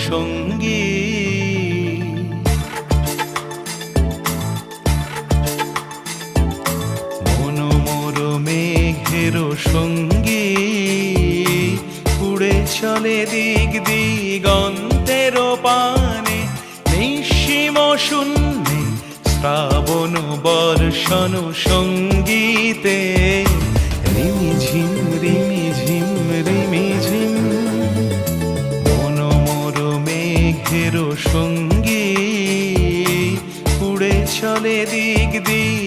সঙ্গী। মনোমোর মেঘের সঙ্গী, উড়ে চলে দিক দিগন্তের পানে, নিঃসীম শূন্যে শ্রাবণ বর্ষণ সঙ্গীতে। রিমিঝিম রিমিঝিম রিমিঝিম, মনোমোর মেঘের সঙ্গী, উড়ে চলে দিক দিগন্তের